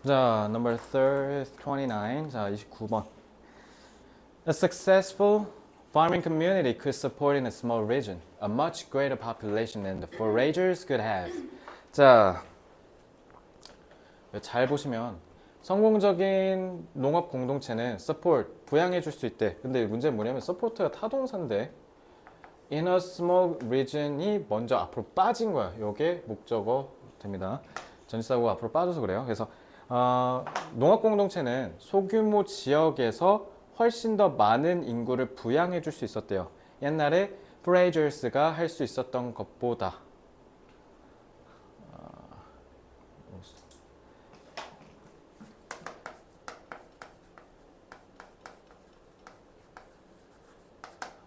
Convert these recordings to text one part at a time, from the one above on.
자, number 29. 자, 29번. A successful farming community could support in a small region a much greater population than the foragers could have. 자, 잘 보시면 성공적인 농업 공동체는 support, 부양해 줄 수 있대. 근데 문제는 뭐냐면 support가 타동사인데 in a small region이 먼저 앞으로 빠진 거야. 요게 목적어 됩니다. 전치사고 앞으로 빠져서 그래요. 그래서 농업 공동체는 소규모 지역에서 훨씬 더 많은 인구를 부양해 줄 수 있었대요. 옛날에 foragers가 할 수 있었던 것보다.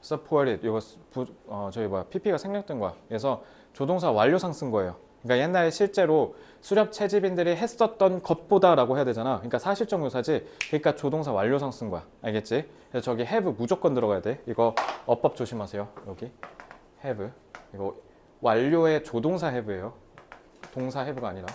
supported 이거 저희 PP가 생략된 거야. 그래서 조동사 완료상 쓴 거예요. 그러니까 옛날에 실제로 수렵 채집인들이 했었던 것보다라고 해야 되잖아. 그러니까 사실적 묘사지. 그러니까 조동사 완료상 쓴 거야. 알겠지? 그래서 저기 have 무조건 들어가야 돼. 이거 어법 조심하세요. 여기 have 이거 완료의 조동사 have예요. 동사 have가 아니라.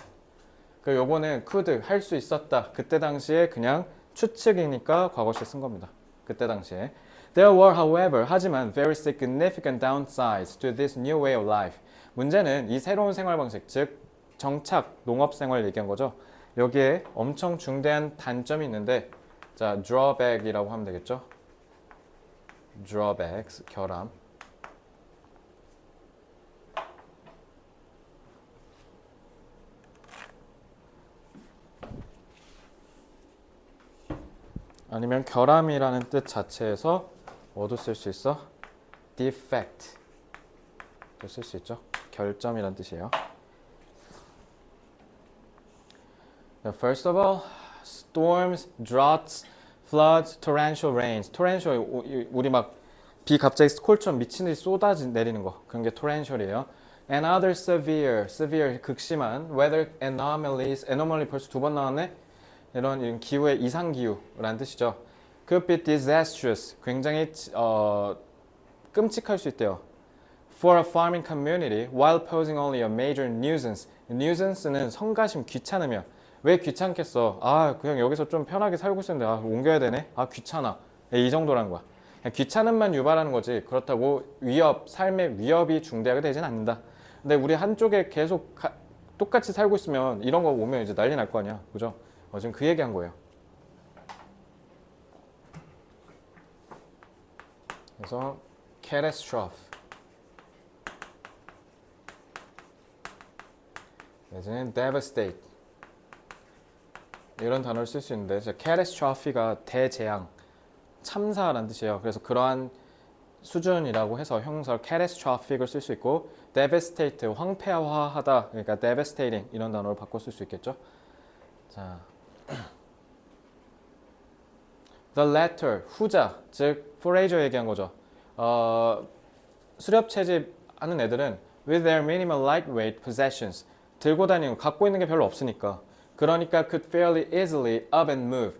그 요거는 could 할 수 있었다. 그때 당시에 그냥 추측이니까 과거시에 쓴 겁니다. 그때 당시에. There were, however, 하지만 very significant downsides to this new way of life. 문제는 이 새로운 생활 방식, 즉 정착 농업 생활 얘기한 거죠. 여기에 엄청 중대한 단점이 있는데, 자 drawback이라고 하면 되겠죠. drawbacks 결함. 아니면 결함이라는 뜻 자체에서 뭐도 쓸 수 있어? defect 쓸 수 있죠. 결점이란 뜻이에요. First of all, storms, droughts, floods, torrential rains. torrential 우리 막 비 갑자기 스콜처럼 미친 듯이 쏟아지 내리는 거. 그런 게 torrential이에요. And other severe 극심한 weather anomalies. anomaly 벌써 2번 나왔네. 이런 기후의 이상 기후라는 뜻이죠. Could be disastrous. 굉장히 끔찍할 수 있대요. For a farming community, while posing only a major nuisance. nuisance는 성가심, 귀찮으면. 왜 귀찮겠어? 그냥 여기서 좀 편하게 살고 있었는데 옮겨야 되네? 귀찮아. 이 정도라는 거야. 그냥 귀찮음만 유발하는 거지. 그렇다고 삶의 위협이 중대하게 되진 않는다. 근데 우리 한쪽에 계속 똑같이 살고 있으면 이런 거 오면 이제 난리 날 거 아니야. 그죠? 지금 그 얘기한 거예요. 그래서 catastrophe 내지는 devastate 이런 단어를 쓸 수 있는데 catastrophe가 대재앙, 참사라는 뜻이에요. 그래서 그러한 수준이라고 해서 형용사 catastrophic을 쓸 수 있고 devastate, 황폐화하다, 그러니까 devastating 이런 단어를 바꿔 쓸 수 있겠죠. 자, the latter, 후자, 즉 forager 얘기한 거죠. 수렵 채집하는 애들은 with their minimal lightweight possessions 들고 다니고 갖고 있는 게 별로 없으니까 그러니까 could fairly easily up and move.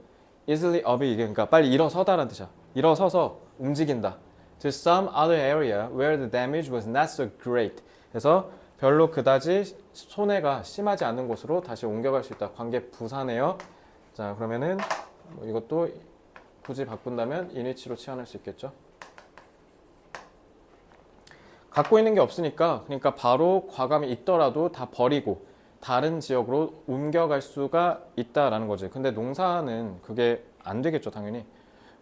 easily up이 이게 그러니까 빨리 일어서다라는 뜻이야. 일어서서 움직인다. To some other area where the damage was not so great. 그래서 별로 그다지 손해가 심하지 않은 곳으로 다시 옮겨갈 수 있다. 관계 부사네요. 자, 그러면은 이것도 굳이 바꾼다면 인위치로 치환할 수 있겠죠. 갖고 있는 게 없으니까 그러니까 바로 과감히 있더라도 다 버리고 다른 지역으로 옮겨갈 수가 있다라는 거지. 근데 농사는 그게 안 되겠죠, 당연히.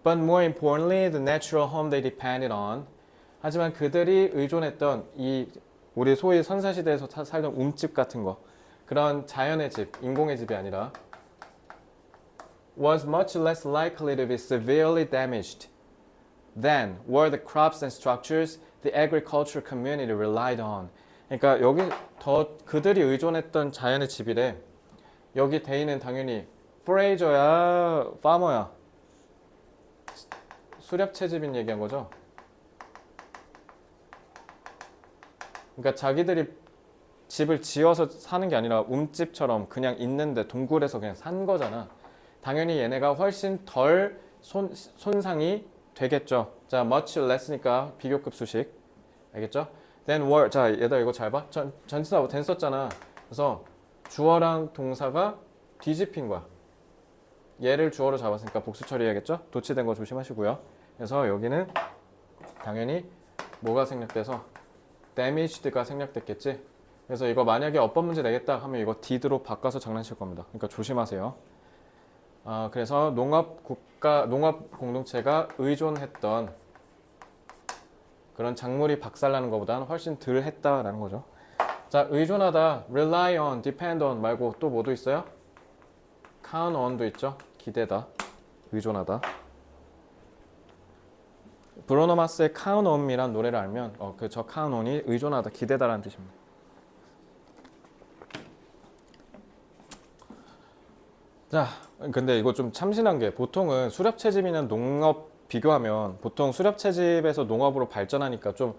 But more importantly, the natural home they depended on. 하지만 그들이 의존했던 이 우리 소위 선사시대에서 살던 움집 같은 거, 그런 자연의 집, 인공의 집이 아니라 was much less likely to be severely damaged than were the crops and structures the agricultural community relied on. 그러니까 여기 더 그들이 의존했던 자연의 집이래. 여기 대인은 당연히 forager야, farmer야. 수렵 채집인 얘기한 거죠. 그러니까 자기들이 집을 지어서 사는 게 아니라 움집처럼 그냥 있는데 동굴에서 그냥 산 거잖아. 당연히 얘네가 훨씬 덜 손상이 되겠죠. 자, much less니까 비교급 수식. 알겠죠? then were. 자, 얘들아 이거 잘 봐. 전치사 then 썼잖아. 그래서 주어랑 동사가 뒤집힌 거야. 얘를 주어로 잡았으니까 복수 처리해야겠죠? 도치된 거 조심하시고요. 그래서 여기는 당연히 뭐가 생략돼서 damage드가 생략됐겠지? 그래서 이거 만약에 어법 문제 내겠다 하면 이거 did로 바꿔서 장난칠 겁니다. 그러니까 조심하세요. 그래서 농업 공동체가 의존했던 그런 작물이 박살나는 것보다는 훨씬 덜 했다라는 거죠. 자, 의존하다, rely on, depend on 말고 또 뭐도 있어요? count on도 있죠. 기대다, 의존하다. 브루노 마스의 count on이란 노래를 알면 저 count on이 의존하다, 기대다라는 뜻입니다. 자, 근데 이거 좀 참신한 게 보통은 수렵 채집이나 농업 비교하면 보통 수렵 채집에서 농업으로 발전하니까 좀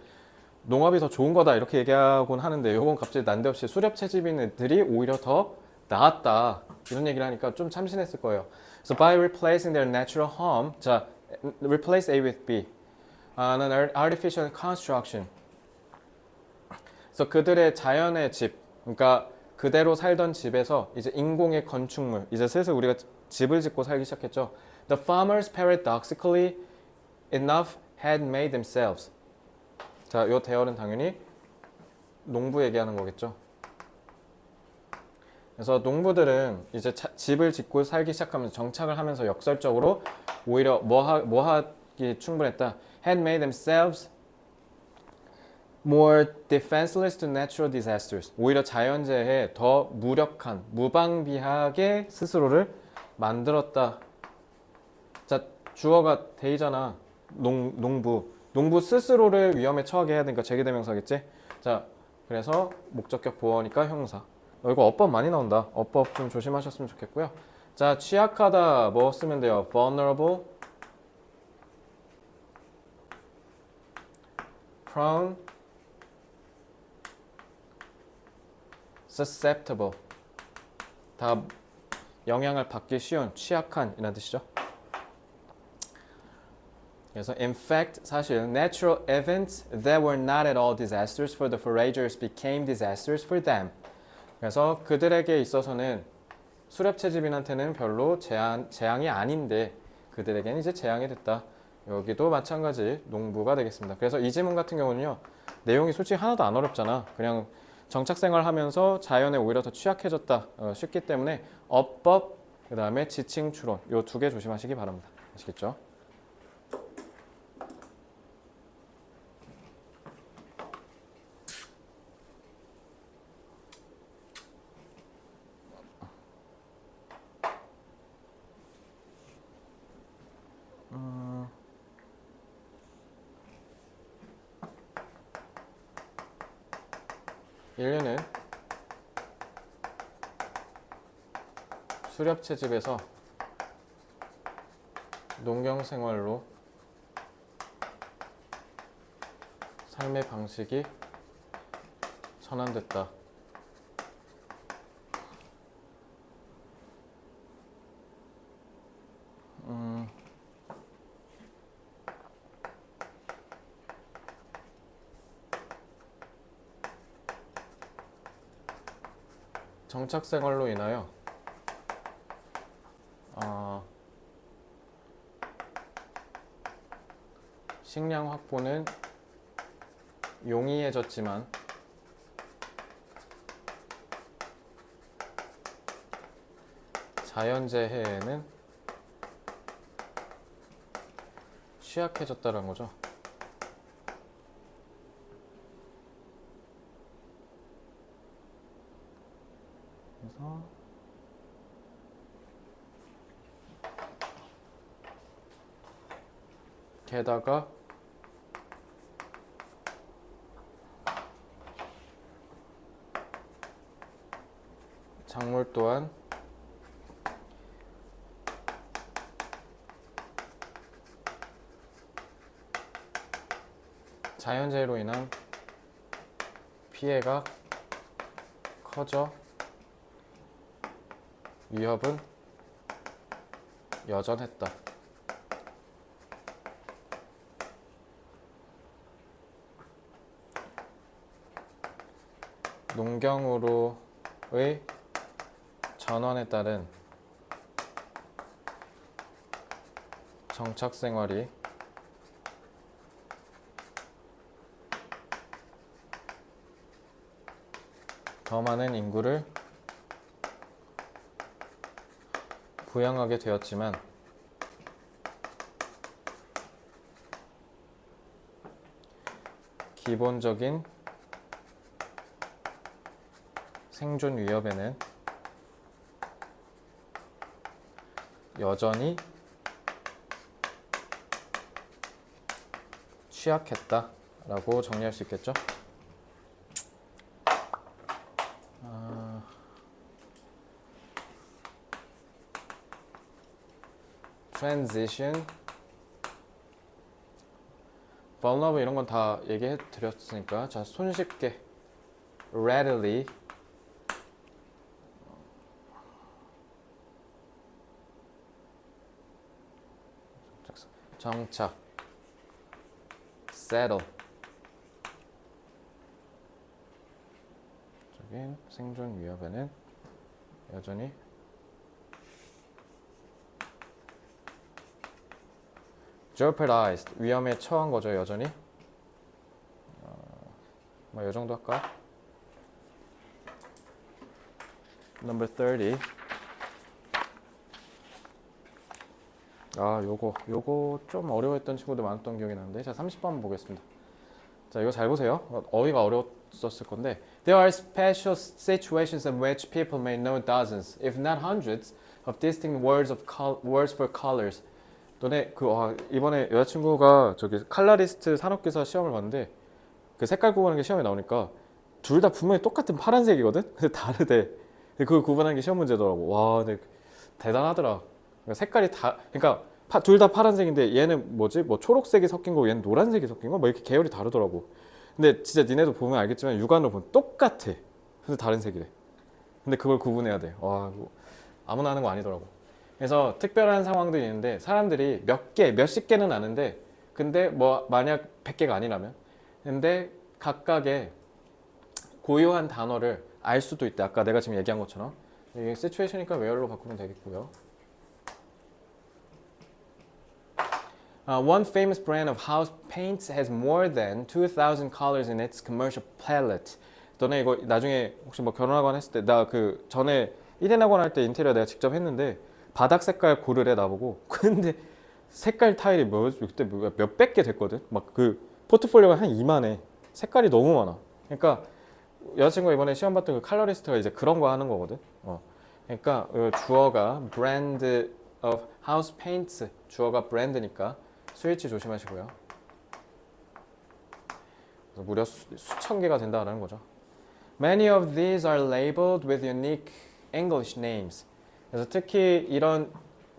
농업이 더 좋은 거다 이렇게 얘기하곤 하는데 이건 갑자기 난데없이 수렵 채집인들이 오히려 더 나았다 이런 얘기를 하니까 좀 참신했을 거예요. So by replacing their natural home, 자, replace A with B, an artificial construction. 그래서 그들의 자연의 집, 그러니까 그대로 살던 집에서 이제 인공의 건축물, 이제 슬슬 우리가 집을 짓고 살기 시작했죠. The farmers paradoxically enough had made themselves. 자, 요 대열은 당연히 농부 얘기하는 거겠죠. 그래서 농부들은 이제 집을 짓고 살기 시작하면서 정착을 하면서 역설적으로 오히려 뭐 하기 충분했다. Had made themselves more defenseless to natural disasters. 오히려 자연재해에 더 무력한, 무방비하게 스스로를 만들었다. 자, 주어가 데이잖아. 농부 스스로를 위험에 처하게 해야 되니까 제기대명사겠지? 자, 그래서 목적격 보어니까 형사. 이거 어법 많이 나온다. 어법 좀 조심하셨으면 좋겠고요. 자, 취약하다 뭐 쓰면 돼요? vulnerable, prone, susceptible. 다 영향을 받기 쉬운, 취약한 이란 뜻이죠. 그래서 in fact 사실 natural events that were not at all disasters for the foragers became disasters for them. 그래서 그들에게 있어서는 수렵 채집인한테는 별로 재앙이 아닌데 그들에게는 이제 재앙이 됐다. 여기도 마찬가지 농부가 되겠습니다. 그래서 이 지문 같은 경우는요. 내용이 솔직히 하나도 안 어렵잖아. 그냥 정착생활 하면서 자연에 오히려 더 취약해졌다. 쉽기 때문에 어법, 그 다음에 지칭 추론 요 두 개 조심하시기 바랍니다. 아시겠죠? 인류는 수렵 채집에서 농경 생활로 삶의 방식이 전환됐다. 정착 생활로 인하여 식량 확보는 용이해졌지만 자연재해에는 취약해졌다는 거죠. 그래서 게다가 작물 또한 자연재해로 인한 피해가 커져 위협은 여전했다. 농경으로의 전환에 따른 정착 생활이 더 많은 인구를 부양하게 되었지만 기본적인 생존 위협에는 여전히 취약했다라고 정리할 수 있겠죠. transition, vulnerable 이런 건 다 얘기해 드렸으니까 자 손쉽게 readily 정착 settle 적인 생존 위협에는 여전히 jeopardized 위험에 처한 거죠 여전히. 뭐 이 정도 할까? Number 30. 요거 좀 어려워했던 친구들 많았던 기억이 나는데 자 30번 보겠습니다. 자 이거 잘 보세요. 어휘가 어려웠었을 건데 There are special situations in which people may know dozens, if not hundreds, of distinct words for colors. 너네 이번에 여자친구가 저기 칼라리스트 산업기사 시험을 봤는데 그 색깔 구분하는 게 시험에 나오니까 둘 다 분명히 똑같은 파란색이거든? 근데 다르대. 그걸 구분하는 게 시험 문제더라고. 와, 근데 대단하더라. 그러니까 색깔이 다, 그러니까 둘 다 파란색인데 얘는 뭐지? 뭐 초록색이 섞인 거, 얘는 노란색이 섞인 거? 뭐 이렇게 계열이 다르더라고. 근데 진짜 니네도 보면 알겠지만 육안으로 보면 똑같아. 근데 다른 색이래. 근데 그걸 구분해야 돼. 와, 아무나 하는 거 아니더라고. 그래서 특별한 상황들이 있는데 사람들이 몇십 개는 아는데 근데 뭐 만약 100개가 아니라면 근데 각각의 고유한 단어를 알 수도 있다. 아까 내가 지금 얘기한 것처럼 이게 시츄에이션이니까 where로 바꾸면 되겠고요. One famous brand of house paints has more than 2,000 colors in its commercial palette. 너네 이거 나중에 혹시 뭐 결혼하거나 했을 때 나 그 전에 1인 학원 할 때 인테리어 내가 직접 했는데 바닥 색깔 고르래 나보고. 근데 색깔 타일이 그때 몇백 개 됐거든. 막 그 포트폴리오가 한 2만에 색깔이 너무 많아. 그러니까 여자친구가 이번에 시험 봤던 그 컬러리스트가 이제 그런 거 하는 거거든. 그러니까 주어가 brand of house paints, 주어가 브랜드니까 스위치 조심하시고요. 무려 수천 개가 된다는 거죠. Many of these are labeled with unique English names. 그래서 특히 이런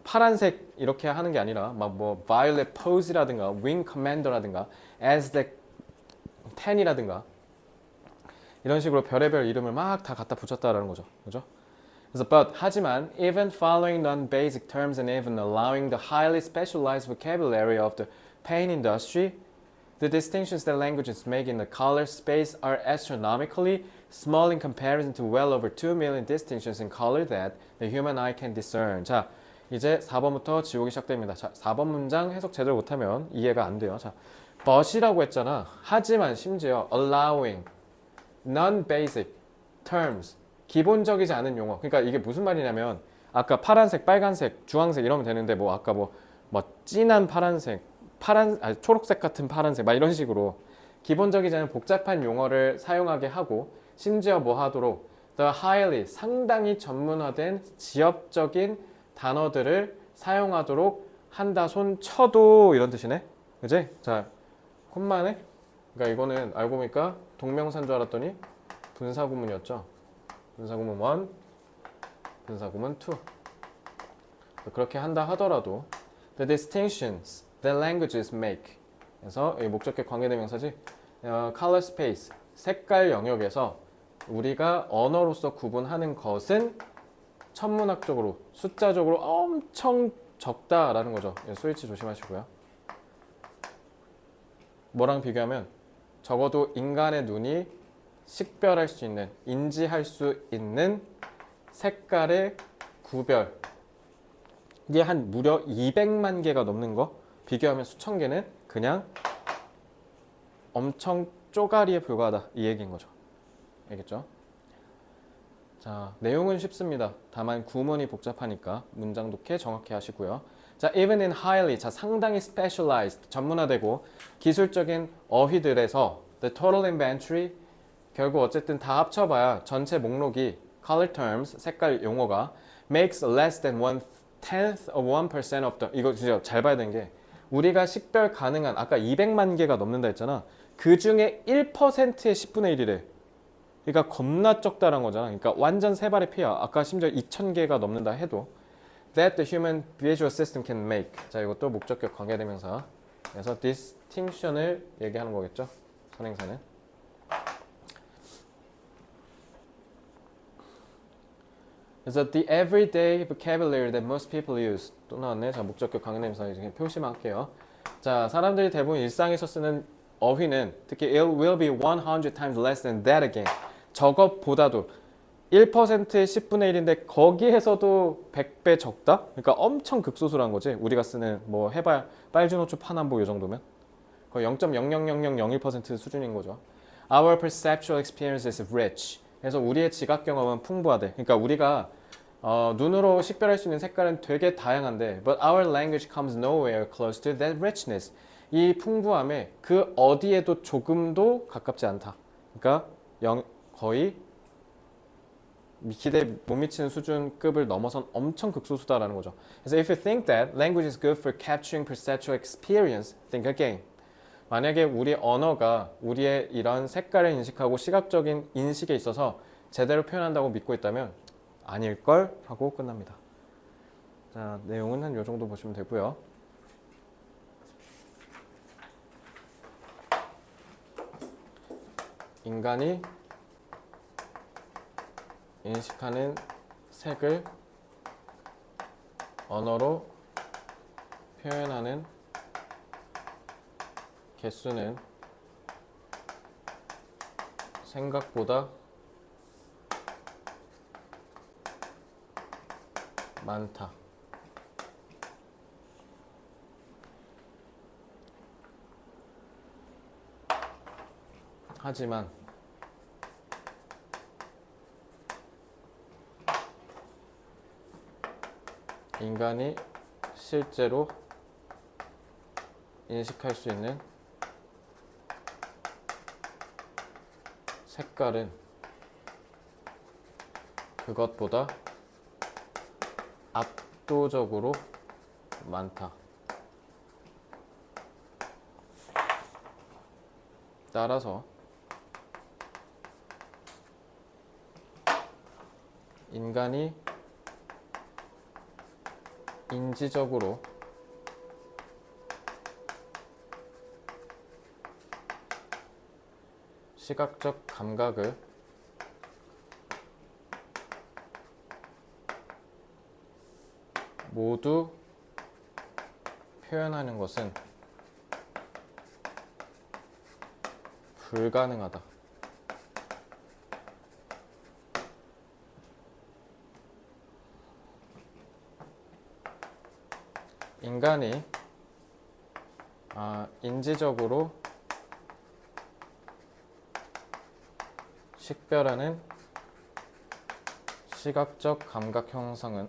파란색 이렇게 하는 게 아니라 막 뭐 Violet Pose라든가 Wing Commander라든가 Aztec 10이라든가 이런 식으로 별의별 이름을 막 다 갖다 붙였다라는 거죠. 그죠? 그래서 하지만 even following non-basic terms and even allowing the highly specialized vocabulary of the paint industry, the distinctions that languages make in the color space are astronomically small in comparison to well over 2 million distinctions in color that the human eye can discern. 자, 이제 4번부터 지우기 시작됩니다. 자, 4번 문장 해석 제대로 못하면 이해가 안 돼요. 자, but이라고 했잖아. 하지만 심지어 allowing non-basic terms, 기본적이지 않은 용어. 그러니까 이게 무슨 말이냐면 아까 파란색, 빨간색, 주황색 이러면 되는데 뭐 아까 뭐 진한 파란색, 초록색 같은 파란색 막 이런 식으로 기본적이지 않은 복잡한 용어를 사용하게 하고 심지어 뭐 하도록 the highly 상당히 전문화된 지역적인 단어들을 사용하도록 한다. 손 쳐도 이런 뜻이네. 그지? 자, 콤마네. 그러니까 이거는 알고 보니까 동명사인 줄 알았더니 분사구문이었죠. 분사구문 1, 분사구문 2. 그렇게 한다 하더라도 the distinctions that languages make. 그래서 이 목적격 관계대명사지. color space, 색깔 영역에서 우리가 언어로서 구분하는 것은 천문학적으로, 숫자적으로 엄청 적다라는 거죠. 스위치 조심하시고요. 뭐랑 비교하면 적어도 인간의 눈이 식별할 수 있는, 인지할 수 있는 색깔의 구별, 이게 한 무려 200만 개가 넘는 거 비교하면 수천 개는 그냥 엄청 쪼가리에 불과하다 이 얘기인 거죠. 알겠죠? 자, 내용은 쉽습니다. 다만 구문이 복잡하니까 문장 독해 정확히 하시고요. 자, even in highly, 자, 상당히 specialized, 전문화되고 기술적인 어휘들에서 the total inventory, 결국 어쨌든 다 합쳐봐야 전체 목록이 color terms, 색깔 용어가 makes less than 1/10 of 1% of the, 이거 진짜 잘 봐야 되는 게 우리가 식별 가능한, 아까 200만 개가 넘는다 했잖아. 그 중에 1%의 10분의 1이래. 그러니까 겁나 적다란 거잖아. 그러니까 완전 세 발의 피야. 아까 심지어 2,000개가 넘는다 해도 that the human visual system can make. 자, 이것도 목적격 관계대명사. 그래서 distinction을 얘기하는 거겠죠. 선행사는. 그래서 the everyday vocabulary that most people use. 또 나왔네. 자, 목적격 관계대명사 이제 표시만 할게요. 자, 사람들이 대부분 일상에서 쓰는 어휘는 특히 it will be 100 times less than that again. 저것보다도 1%의 10분의 1인데 거기에서도 100배 적다? 그러니까 엄청 극소수란 거지. 우리가 쓰는 뭐 해봐야 빨주노초 파남보 이 정도면 거의 0.00001% 수준인 거죠. Our perceptual experience is rich. 그래서 우리의 지각 경험은 풍부하대. 그러니까 우리가 눈으로 식별할 수 있는 색깔은 되게 다양한데 but our language comes nowhere close to that richness. 이 풍부함에 그 어디에도 조금도 가깝지 않다. 그러니까 거의 기대에 못 미치는 수준급을 넘어선 엄청 극소수다라는 거죠. 그래서 if you think that language is good for capturing perceptual experience, think again. 만약에 우리 언어가 우리의 이런 색깔을 인식하고 시각적인 인식에 있어서 제대로 표현한다고 믿고 있다면 아닐걸 하고 끝납니다. 자, 내용은 한 요 정도 보시면 되고요. 인간이 인식하는 색을 언어로 표현하는 개수는 생각보다 많다. 하지만 인간이 실제로 인식할 수 있는 색깔은 그것보다 압도적으로 많다. 따라서 인간이 인지적으로 시각적 감각을 모두 표현하는 것은 불가능하다. 인간이 인지적으로 식별하는 시각적 감각 형성은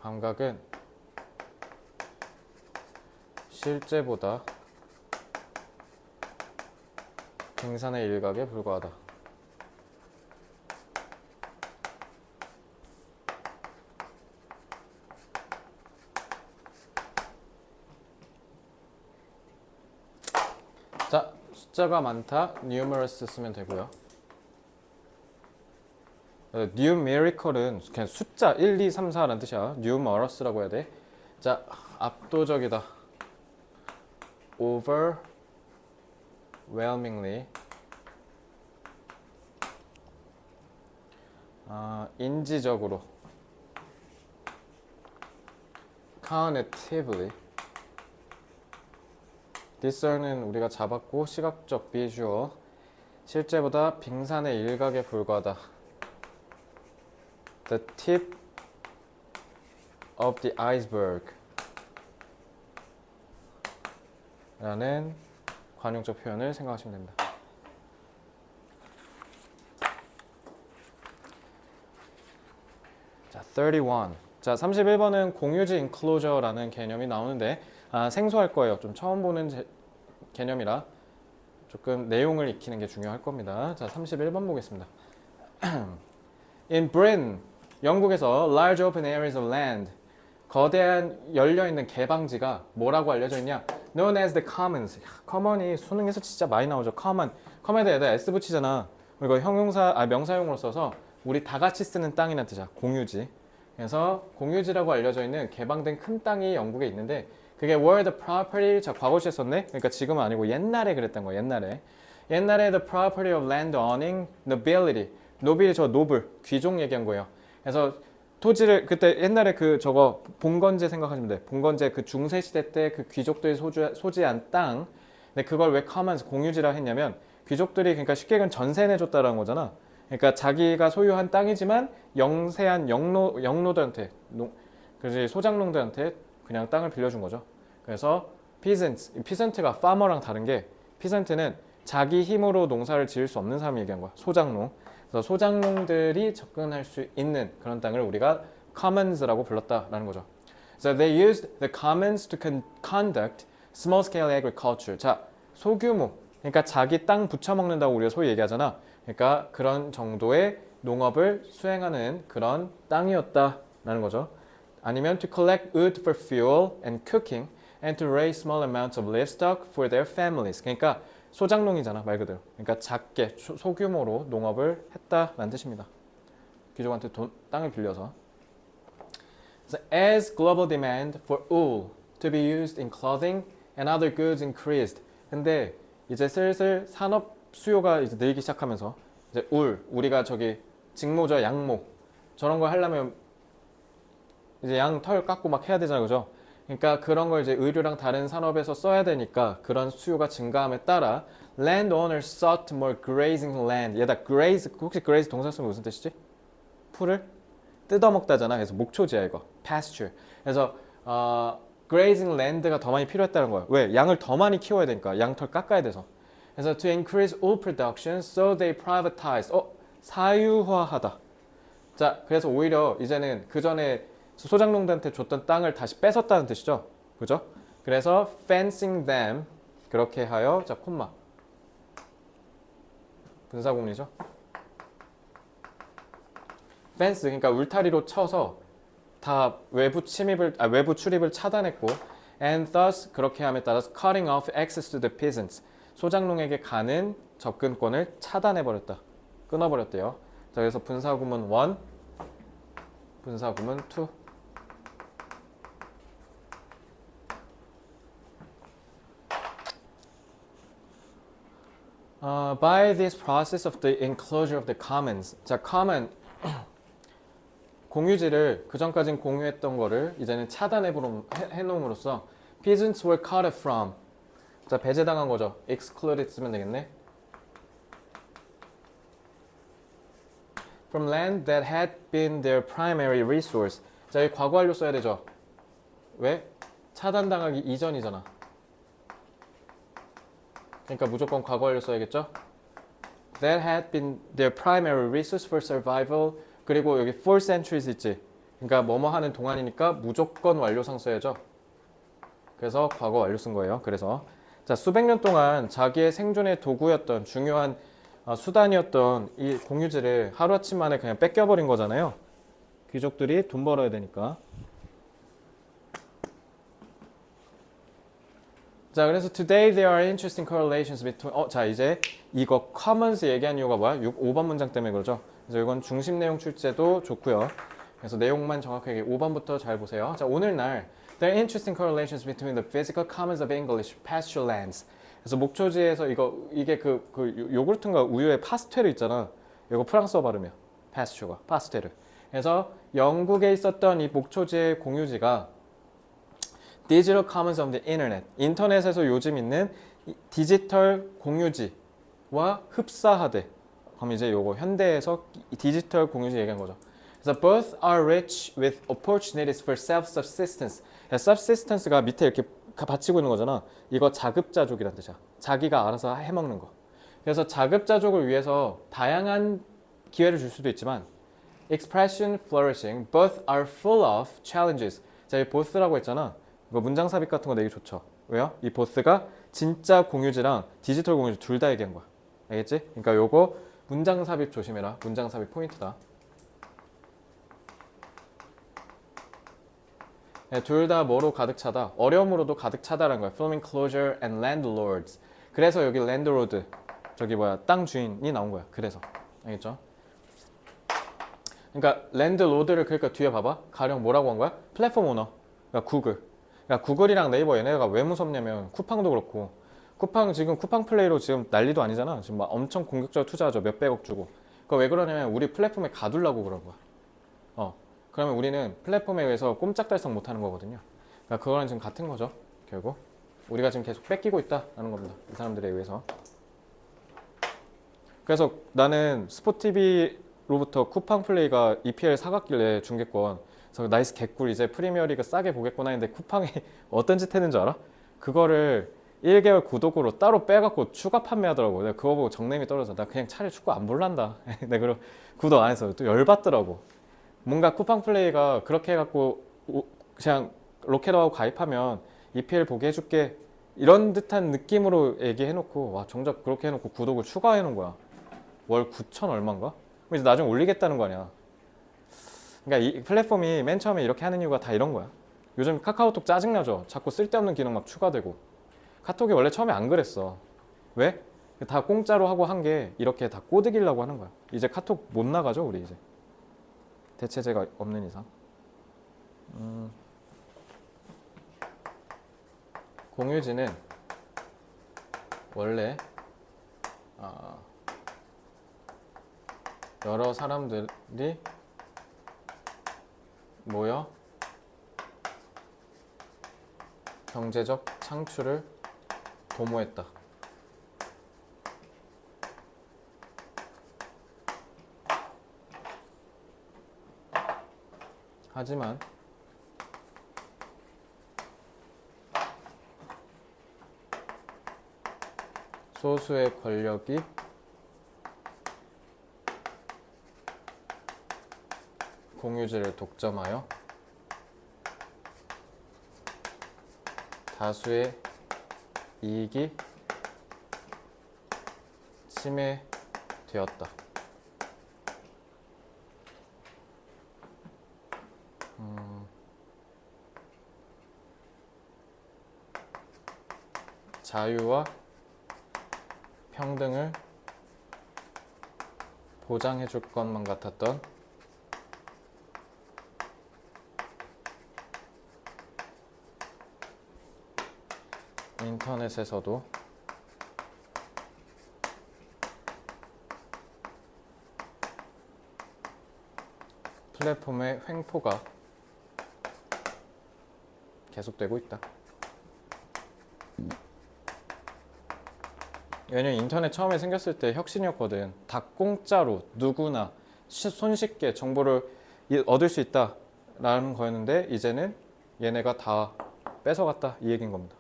감각은 실제보다 빙산의 일각에 불과하다. 자, 숫자가 많다, numerous 쓰면 되고요. numerical은 그냥 숫자 1, 2, 3, 4라는 뜻이야. numerous라고 해야 돼. 자, 압도적이다. overwhelmingly. 인지적으로. cognitively. discern은 우리가 잡았고 시각적 visual. 실제보다 빙산의 일각에 불과하다. the tip of the iceberg 라는 관용적 표현을 생각하시면 됩니다. 자, 31. 자, 31번은 공유지 enclosure라는 개념이 나오는데 생소할 거예요. 좀 처음 보는 개념이라 조금 내용을 익히는 게 중요할 겁니다. 자, 31번 보겠습니다. In Britain, 영국에서 large open areas of land, 거대한 열려있는 개방지가 뭐라고 알려져 있냐? Known as the commons. 커먼이 수능에서 진짜 많이 나오죠. 커먼에다 s 붙이잖아. 이거 형용사, 명사용으로 써서 우리 다 같이 쓰는 땅이란 뜻이야. 공유지. 그래서 공유지라고 알려져 있는 개방된 큰 땅이 영국에 있는데 그게 were the property, 자 과거시에 썼네? 그러니까 지금은 아니고 옛날에 그랬던 거야. 옛날에 the property of land owning nobility. 노빌이 저 노블, 귀족 얘기한 거예요. 그래서 토지를 그때 옛날에 그 저거 봉건제 생각하시면 돼. 봉건제 그 중세 시대 때 그 귀족들이 소지한 땅. 근데 그걸 왜 commons 공유지라 했냐면 귀족들이 그러니까 쉽게 얘기하면 전세 내줬다라는 거잖아. 그러니까 자기가 소유한 땅이지만 영세한 영노들한테 그래서 소장농들한테 그냥 땅을 빌려준 거죠. 그래서 peasant가 farmer랑 다른 게 peasant는 자기 힘으로 농사를 지을 수 없는 사람이 얘기한 거야. 소장농. 그래서 소장농들이 접근할 수 있는 그런 땅을 우리가 commons라고 불렀다라는 거죠. So they used the commons to conduct small-scale agriculture. 자, 소규모. 그러니까 자기 땅 부쳐먹는다고 우리가 소위 얘기하잖아. 그러니까 그런 정도의 농업을 수행하는 그런 땅이었다라는 거죠. 아니면 to collect wood for fuel and cooking and to raise small amounts of livestock for their families. 그러니까 소장농이잖아 말 그대로. 그러니까 작게 소규모로 농업을 했다라는 뜻입니다. 귀족한테 땅을 빌려서. So as global demand for wool to be used in clothing and other goods increased. 근데 이제 슬슬 산업 수요가 이제 늘기 시작하면서 이제 우리가 저기 직모죠 양모 저런 걸 하려면 이제 양 털 깎고 막 해야 되잖아요, 그죠? 그러니까 그런 걸 이제 의류랑 다른 산업에서 써야 되니까 그런 수요가 증가함에 따라 landowners sought more grazing land. 얘다 graze 혹시 graze 동사 쓰면 무슨 뜻이지? 풀을 뜯어먹다잖아. 그래서 목초지야 이거. pasture. 그래서 grazing land가 더 많이 필요했다는 거야. 왜? 양을 더 많이 키워야 되니까 양털 깎아야 돼서. 그래서 to increase wool production, so they privatized. 사유화하다. 자, 그래서 오히려 이제는 그 전에 소장농들한테 줬던 땅을 다시 뺏었다는 뜻이죠. 그죠? 그래서 fencing them 그렇게 하여 자 콤마 분사구문이죠. fence 그러니까 울타리로 쳐서 다 외부 출입을 차단했고 and thus 그렇게 함에 따라서 cutting off access to the peasants 소장농에게 가는 접근권을 차단해버렸다. 끊어버렸대요. 자, 그래서 분사구문 1 분사구문 2 by this process of the enclosure of the commons. 자, common 공유지를 그 전까진 공유했던 거를 이제는 해놓음으로써 peasants were cut off from. 자, 배제당한 거죠. excluded 쓰면 되겠네. from land that had been their primary resource. 자, 여기 과거 완료 써야 되죠. 왜? 차단당하기 이전이잖아. 그러니까 무조건 과거 완료 써야겠죠? That had been their primary resource for survival. 그리고 여기 for centuries 있지. 그러니까 뭐뭐 하는 동안이니까 무조건 완료상 써야죠. 그래서 과거 완료 쓴 거예요. 그래서 자, 수백 년 동안 자기의 생존의 도구였던 중요한 수단이었던 이 공유지를 하루아침 만에 그냥 뺏겨버린 거잖아요. 귀족들이 돈 벌어야 되니까. 자, 그래서 today there are interesting correlations between 자, 이제 이거 commons 얘기한 이유가 뭐야? 5번 문장 때문에 그러죠. 그래서 이건 중심 내용 출제도 좋고요. 그래서 내용만 정확하게 5번부터 잘 보세요. 자, 오늘날 there are interesting correlations between the physical commons of English pasture lands. 그래서 목초지에서 이게 그 요구르트인가 우유에 파스테르 있잖아. 이거 프랑스어 발음이야. 파스튜가 파스테르. 그래서 영국에 있었던 이 목초지의 공유지가 digital commons of the internet. 인터넷에서 요즘 있는 디지털 공유지와 흡사하되. 그럼 이제 요거 현대에서 디지털 공유지 얘기한 거죠. 그래서 The both are rich with opportunities for self-subsistence. subsistence가 밑에 이렇게 받치고 있는 거잖아. 이거 자급자족이란 뜻이야. 자기가 알아서 해먹는 거. 그래서 자급자족을 위해서 다양한 기회를 줄 수도 있지만 expression flourishing, both are full of challenges. 자, 이 both라고 했잖아. 이거 문장 삽입 같은 거 내기 좋죠. 왜요? 이 both가 진짜 공유지랑 디지털 공유지 둘 다 얘기한 거야. 알겠지? 그러니까 요거 문장 삽입 조심해라. 문장 삽입 포인트다. 네, 둘 다 뭐로 가득 차다? 어려움으로도 가득 차다라는 거야. Filming closure and landlords. 그래서 여기 landlord, 저기 뭐야, 땅 주인이 나온 거야. 그래서 알겠죠? 그러니까 landlord를 그러니까 뒤에 봐봐. 가령 뭐라고 한 거야? 플랫폼 오너. 그러니까 구글. 그러니까 구글이랑 네이버 얘네가 왜 무섭냐면 쿠팡도 그렇고 쿠팡 지금 쿠팡 플레이로 지금 난리도 아니잖아. 지금 막 엄청 공격적으로 투자하죠. 몇백억 주고. 그거 왜 그러냐면 우리 플랫폼에 가두려고 그런 거야. 그러면 우리는 플랫폼에 의해서 꼼짝달싹 못하는 거거든요. 그러니까 그거랑 지금 같은 거죠. 결국 우리가 지금 계속 뺏기고 있다라는 겁니다. 이 사람들에 의해서. 그래서 나는 스포티비로부터 쿠팡 플레이가 EPL 사갔길래 중계권. 그래서 나이스 개꿀 이제 프리미어리그 싸게 보겠구나 했는데 쿠팡이 어떤 짓 했는 줄 알아? 그거를 1개월 구독으로 따로 빼갖고 추가 판매하더라고. 내가 그거 보고 정냄이 떨어져. 나 그냥 차라리 축구 안 볼란다. 내가 그럼 구독 안 해서 또 열받더라고. 뭔가 쿠팡 플레이가 그렇게 해갖고 그냥 로켓하고 가입하면 EPL 보게 해줄게 이런 듯한 느낌으로 얘기해놓고 와 정작 그렇게 해놓고 구독을 추가해놓은 거야. 월 9천 얼마인가? 그럼 이제 나중에 올리겠다는 거 아니야. 그러니까 이 플랫폼이 맨 처음에 이렇게 하는 이유가 다 이런 거야. 요즘 카카오톡 짜증나죠? 자꾸 쓸데없는 기능 막 추가되고. 카톡이 원래 처음에 안 그랬어. 왜? 다 공짜로 하고 한 게 이렇게 다 꼬드기려고 하는 거야. 이제 카톡 못 나가죠 우리 이제. 대체제가 없는 이상. 공유지는 원래 여러 사람들이 모여 경제적 창출을 도모했다. 하지만 소수의 권력이 공유지를 독점하여 다수의 이익이 침해되었다. 자유와 평등을 보장해줄 것만 같았던 인터넷에서도 플랫폼의 횡포가 계속되고 있다. 왜냐면 인터넷 처음에 생겼을 때 혁신이었거든. 다 공짜로 누구나 손쉽게 정보를 얻을 수 있다라는 거였는데 이제는 얘네가 다 뺏어갔다 이 얘기인 겁니다.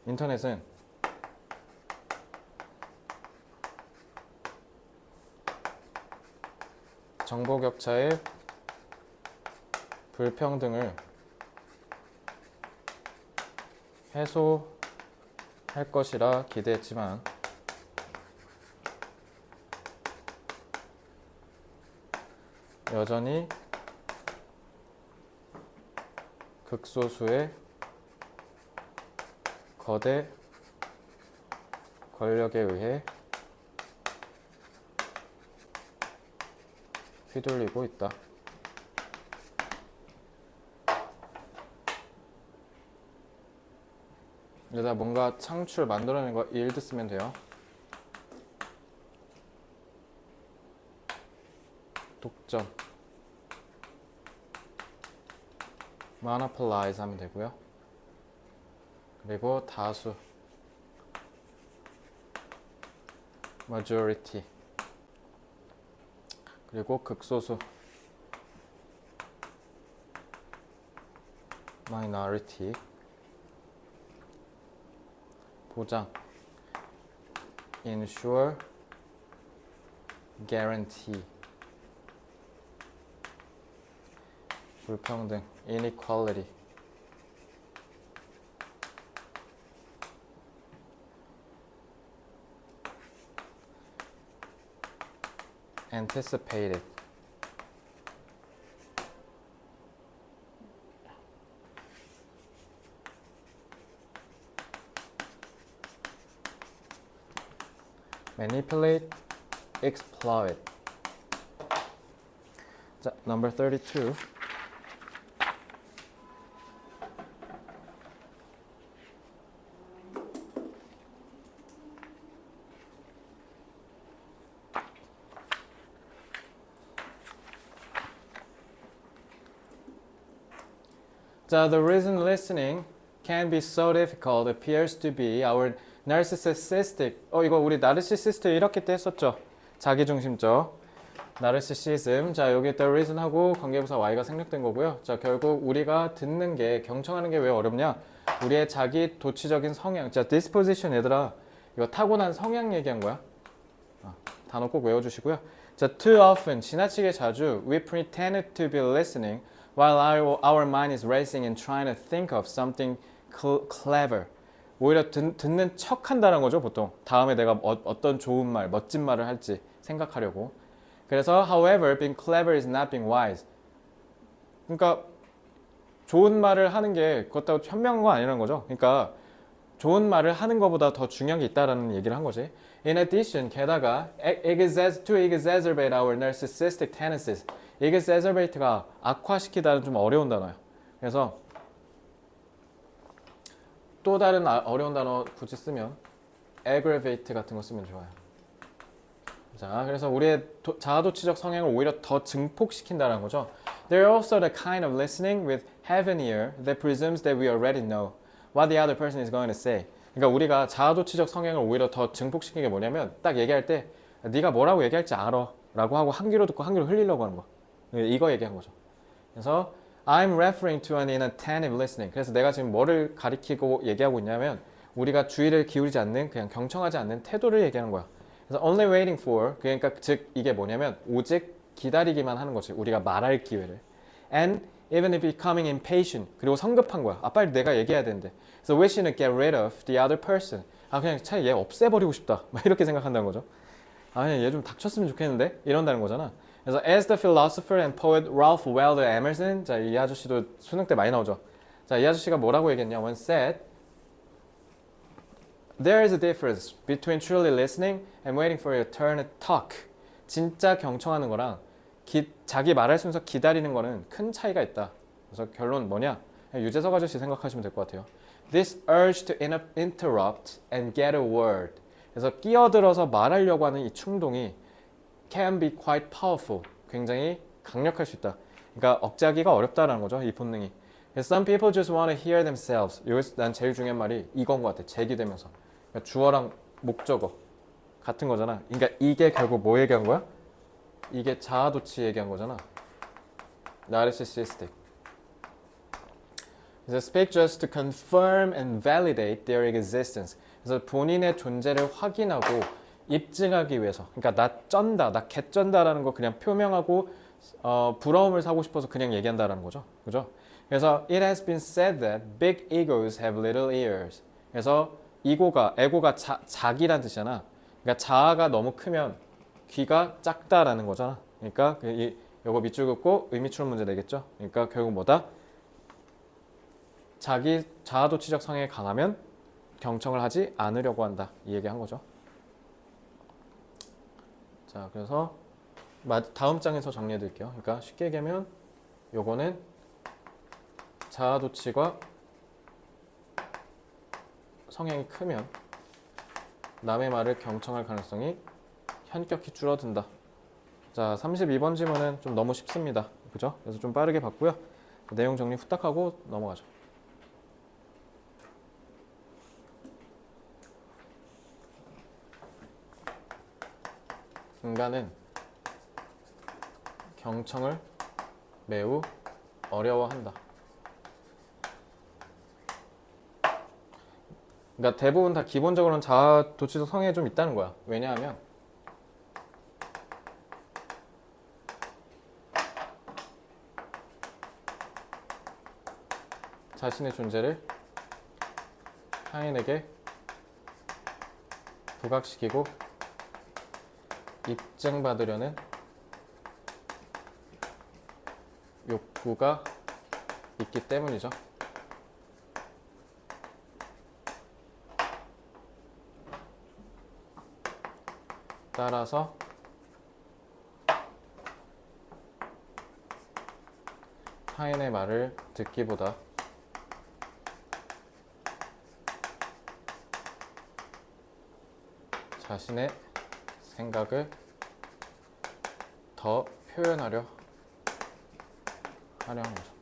인터넷은 정보 격차의 불평등을 해소할 것이라 기대했지만 여전히 극소수의 거대 권력에 의해 휘둘리고 있다. 여기다 뭔가 창출 만들어낸 거 일드 쓰면 돼요. 독점 monopolize 하면 되고요. 그리고 다수 majority 그리고 극소수 minority 보장 ensure guarantee 불평등 inequality anticipated manipulate exploit 자, number 32 자, the reason listening can be so difficult appears to be our narcissistic 이거 우리 narcissist 이렇게 때 했었죠. 자기중심적 narcissism 자, 여기 the reason 하고 관계부사 y가 생략된 거고요. 자, 결국 우리가 듣는 게 경청하는 게 왜 어렵냐? 우리의 자기 도취적인 성향 자, disposition 얘들아 이거 타고난 성향 얘기한 거야. 단어 꼭 외워주시고요. 자, too often 지나치게 자주 we pretend to be listening while our mind is racing and trying to think of something clever. 오히려 듣는 척 한다는 거죠, 보통. 다음에 내가 어떤 좋은 말, 멋진 말을 할지 생각하려고. 그래서 however, being clever is not being wise. 그러니까 좋은 말을 하는 게 그렇다고 현명한 건 아니라는 거죠. 그러니까 좋은 말을 하는 것보다 더 중요한 게 있다라는 얘기를 한 거지. In addition, 게다가 to exacerbate our narcissistic tendencies. exacerbate가 악화시키다는 좀 어려운 단어예요. 그래서 또 다른 어려운 단어 굳이 쓰면 aggravate 같은 거 쓰면 좋아요. 자, 그래서 우리의 자아도취적 성향을 오히려 더 증폭시킨다는 거죠. They're also the kind of listening with half an ear that presumes that we already know what the other person is going to say. 그러니까 우리가 자아도취적 성향을 오히려 더 증폭시키는 게 뭐냐면 딱 얘기할 때 네가 뭐라고 얘기할지 알아 라고 하고 한 귀로 듣고 한 귀로 흘리려고 하는 거. 이거 얘기한 거죠. 그래서 I'm referring to an inattentive listening. 그래서 내가 지금 뭐를 가리키고 얘기하고 있냐면 우리가 주의를 기울이지 않는 그냥 경청하지 않는 태도를 얘기하는 거야. 그래서 only waiting for 그러니까 즉 이게 뭐냐면 오직 기다리기만 하는 거지. 우리가 말할 기회를. And even if becoming impatient 그리고 성급한 거야. 빨리 내가 얘기해야 되는데. So wishing to get rid of the other person. 그냥 차라리 얘 없애버리고 싶다. 막 이렇게 생각한다는 거죠. 그냥 얘 좀 닥쳤으면 좋겠는데 이런다는 거잖아. 그래서 as the philosopher and poet Ralph Waldo Emerson 자, 이 아저씨도 수능 때 많이 나오죠. 자, 이 아저씨가 뭐라고 얘기했냐? Once said There is a difference between truly listening and waiting for your turn to talk. 진짜 경청하는 거랑 자기 말할 순서 기다리는 거는 큰 차이가 있다. 그래서 결론 뭐냐? 유재석 아저씨 생각하시면 될 것 같아요. This urge to interrupt and get a word. 그래서 끼어들어서 말하려고 하는 이 충동이 can be quite powerful. 굉장히 강력할 수 있다. 그러니까 억제하기가 어렵다라는 거죠. 이 본능이. Some people just want to hear themselves. 여기서 난 제일 중요한 말이 이건 것 같아. 제기되면서. 그러니까 주어랑 목적어 같은 거잖아. 그러니까 이게 결국 뭐 얘기한 거야? 이게 자아도취 얘기한 거잖아. Narcissistic. 그래서 speak just to confirm and validate their existence. 그래서 본인의 존재를 확인하고 입증하기 위해서. 그러니까 나 쩐다, 나 개쩐다라는 거 그냥 표명하고 부러움을 사고 싶어서 그냥 얘기한다라는 거죠. 그죠? 그래서 it has been said that big egos have little ears. 그래서 에고가 자기란 뜻이잖아. 그러니까 자아가 너무 크면 귀가 작다라는 거잖아. 그러니까 요거 밑줄 긋고 의미 추론 문제 되겠죠. 그러니까 결국 뭐다? 자기 자아도취적 성향이 강하면 경청을 하지 않으려고 한다. 이 얘기한 거죠. 자, 그래서 다음 장에서 정리해 드릴게요. 그러니까 쉽게 얘기하면 요거는 자아도취가 성향이 크면 남의 말을 경청할 가능성이 현격히 줄어든다. 자, 32번 지문은 좀 너무 쉽습니다. 그죠? 그래서 좀 빠르게 봤고요. 내용 정리 후딱 하고 넘어가죠. 인간은 경청을 매우 어려워한다. 그러니까 대부분 다 기본적으로는 자아도취적 성향이 좀 있다는 거야. 왜냐하면 자신의 존재를 타인에게 부각시키고 입증받으려는 욕구가 있기 때문이죠. 따라서 타인의 말을 듣기보다 자신의 생각을 더 표현하려 하는 거죠.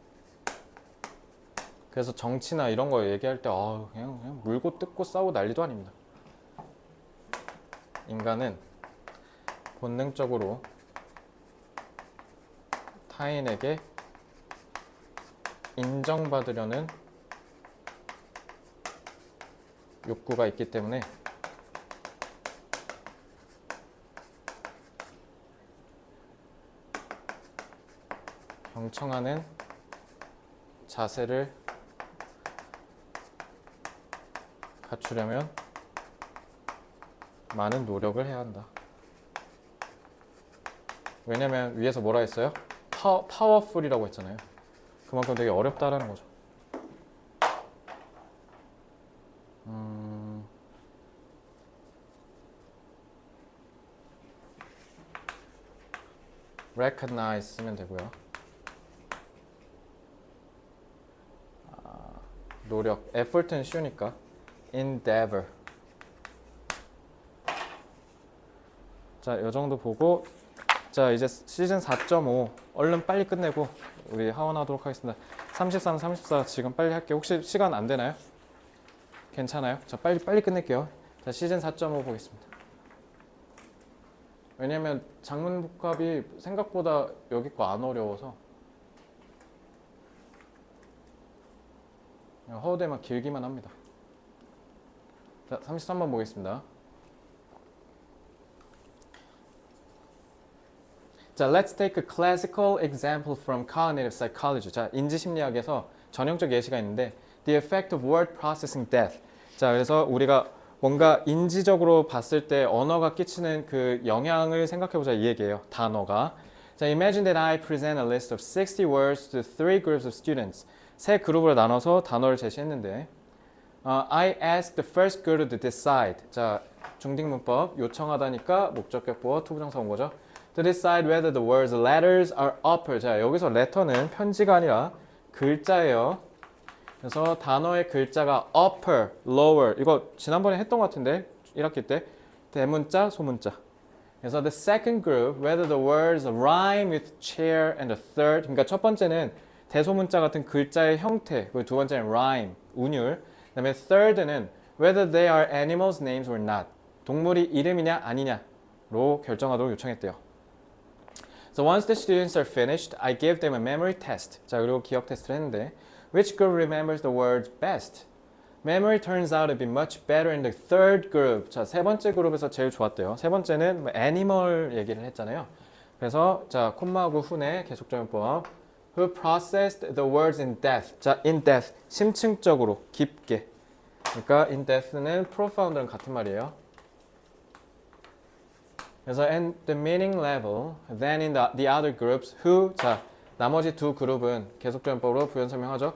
그래서 정치나 이런 거 얘기할 때 그냥 물고 뜯고 싸우고 난리도 아닙니다. 인간은 본능적으로 타인에게 인정받으려는 욕구가 있기 때문에 경청하는 자세를 갖추려면 많은 노력을 해야 한다. 왜냐면 위에서 뭐라 했어요? 파워풀이라고 했잖아요. 그만큼 되게 어렵다라는 거죠. recognize 쓰면 되고요. 노력, effort는 쉬우니까 endeavor. 자, 이 정도 보고 자, 이제 시즌 4.5 얼른 빨리 끝내고 우리 하원하도록 하겠습니다. 33, 34 지금 빨리 할게요. 혹시 시간 안 되나요? 괜찮아요? 자, 빨리 끝낼게요. 자, 시즌 4.5 보겠습니다. 왜냐면 장문복합이 생각보다 여기 거 안 어려워서 그냥 허우대만 길기만 합니다. 자, 33번 보겠습니다. 자, let's take a classical example from cognitive psychology. 자, 인지심리학에서 전형적 예시가 있는데 the effect of word processing death. 자, 그래서 우리가 뭔가 인지적으로 봤을 때 언어가 끼치는 그 영향을 생각해보자 이 얘기예요. 단어가. 자, imagine that I present a list of 60 words to 3 groups of students. 세 그룹으로 나눠서 단어를 제시했는데 I asked the first group to decide. 자, 중딩문법 요청하다니까 목적격보어 투부정사 온 거죠. To decide whether the words letters are upper. 자, 여기서 letter는 편지가 아니라 글자예요. 그래서 단어의 글자가 upper, lower. 이거 지난번에 했던 것 같은데 1학기 때 대문자, 소문자. 그래서 the second group, whether the words rhyme with chair, and the third. 그러니까 첫 번째는 대소문자 같은 글자의 형태. 그리고 두 번째는 rhyme, 운율. 그다음에 third는 whether they are animals' names or not. 동물이 이름이냐 아니냐로 결정하도록 요청했대요. So once the students are finished, I gave them a memory test. 자, 그리고 기억 테스트를 했는데 which group remembers the words best? Memory turns out to be much better in the third group. 자, 세 번째 그룹에서 제일 좋았대요. 세 번째는 animal 얘기를 했잖아요. 그래서 자, 콤마하고 훈의 계속적용법. Who processed the words in depth. 자, in depth. 심층적으로, 깊게. 그러니까 in depth는 profound랑 같은 말이에요. 그래서 and the meaning level, then in the other groups, who, 자, 나머지 두 그룹은 계속적용법으로 부연 설명하죠.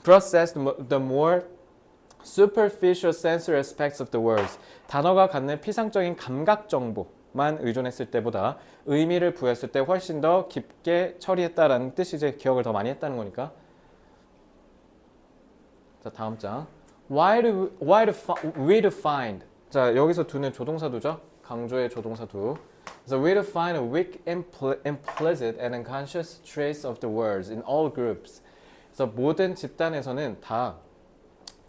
Process the more superficial sensory aspects of the words. 단어가 갖는 피상적인 감각 정보만 의존했을 때보다 의미를 부여했을 때 훨씬 더 깊게 처리했다라는 뜻이 이제 기억을 더 많이 했다는 거니까. 자, 다음 장. Why do we find? 자, 여기서 do는 조동사도죠. 강조의 조동사도. So we define a weak, implicit, and unconscious trace of the words in all groups. 그래서 모든 집단에서는 다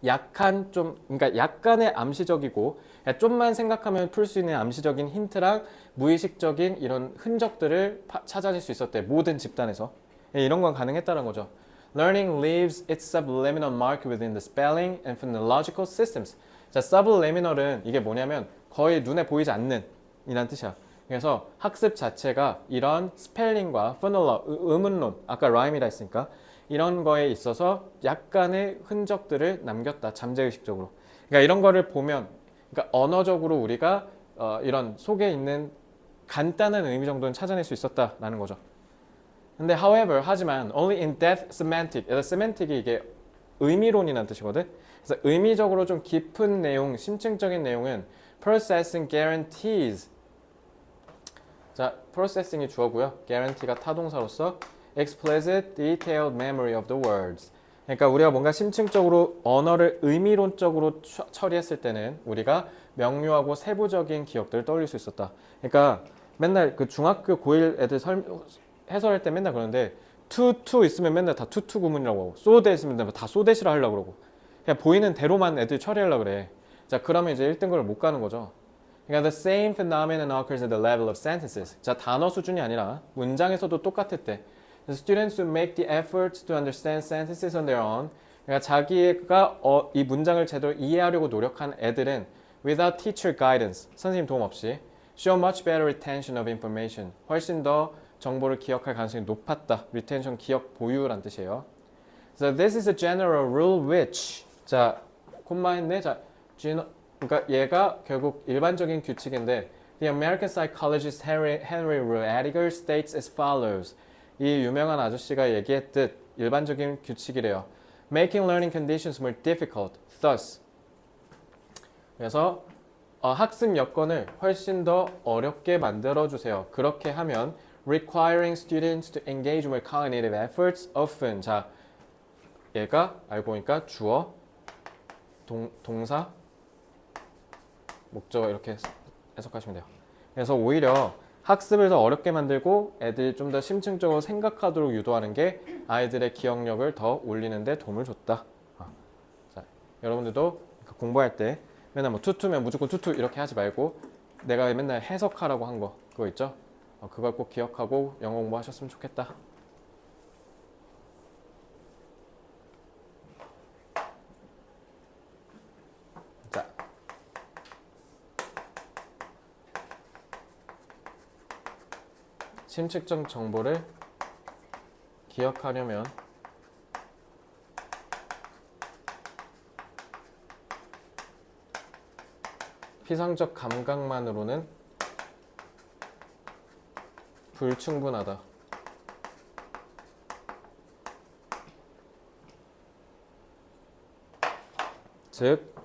약한 좀 그러니까 약간의 암시적이고 그냥 좀만 생각하면 풀 수 있는 암시적인 힌트랑 무의식적인 이런 흔적들을 찾아낼 수 있었대. 모든 집단에서. 예, 이런 건 가능했다는 거죠. Learning leaves its subliminal mark within the spelling and phonological systems. 자, subliminal은 이게 뭐냐면 거의 눈에 보이지 않는 이란 뜻이야. 그래서 학습 자체가 이런 스펠링과 음운론, 아까 라임이라 했으니까 이런 거에 있어서 약간의 흔적들을 남겼다. 잠재의식적으로. 그러니까 이런 거를 보면 그러니까 언어적으로 우리가 이런 속에 있는 간단한 의미 정도는 찾아낼 수 있었다라는 거죠. 근데 however 하지만 only in depth semantic. semantic이 이게 의미론이라는 뜻이거든. 그래서 의미적으로 좀 깊은 내용, 심층적인 내용은 processing guarantees. 자, processing이 주어고요. guarantee가 타동사로서 explicit detailed memory of the words. 그러니까 우리가 뭔가 심층적으로 언어를 의미론적으로 처리했을 때는 우리가 명료하고 세부적인 기억들을 떠올릴 수 있었다. 그러니까 맨날 그 중학교 고1 애들 해설할 때 맨날 그러는데 to 있으면 맨날 다 to 구문이라고 하고 so that 있으면 다 so that이라 하려고 그러고 그냥 보이는 대로만 애들 처리하려고 그래. 자, 그러면 이제 1등급을 못 가는 거죠. 그러니까 the same phenomenon occurs at the level of sentences. 자, 단어 수준이 아니라 문장에서도 똑같았대. The students who make the efforts to understand sentences on their own. 그러니까 자기가 이 문장을 제대로 이해하려고 노력한 애들은 without teacher guidance, 선생님 도움 없이 show much better retention of information. 훨씬 더 정보를 기억할 가능성이 높았다. retention 기억 보유란 뜻이에요. So this is a general rule which 자, 콤마 했네. 자, 그러니까 얘가 결국 일반적인 규칙인데 The American psychologist Henry Ruediger states as follows. 이 유명한 아저씨가 얘기했듯 일반적인 규칙이래요. Making learning conditions more difficult. Thus. 그래서 학습 여건을 훨씬 더 어렵게 만들어주세요. 그렇게 하면 requiring students to engage in cognitive efforts often. 자, 얘가 알고 보니까 주어, 동사, 목적어 이렇게 해석하시면 돼요. 그래서 오히려 학습을 더 어렵게 만들고 애들이 좀 더 심층적으로 생각하도록 유도하는 게 아이들의 기억력을 더 올리는데 도움을 줬다. 자, 여러분들도 공부할 때 맨날 뭐 투투면 무조건 투투 이렇게 하지 말고 내가 맨날 해석하라고 한 거 그거 있죠? 그걸 꼭 기억하고 영어 공부하셨으면 좋겠다. 자, 심층적 정보를 기억하려면 피상적 감각만으로는 불충분하다. 즉,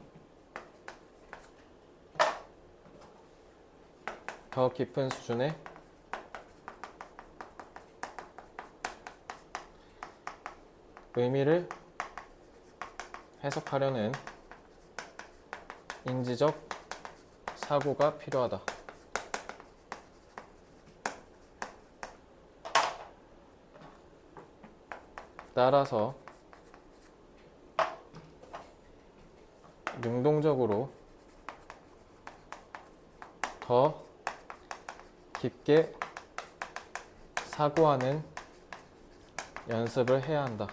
더 깊은 수준의 의미를 해석하려는 인지적 사고가 필요하다. 따라서 능동적으로 더 깊게 사고하는 연습을 해야 한다.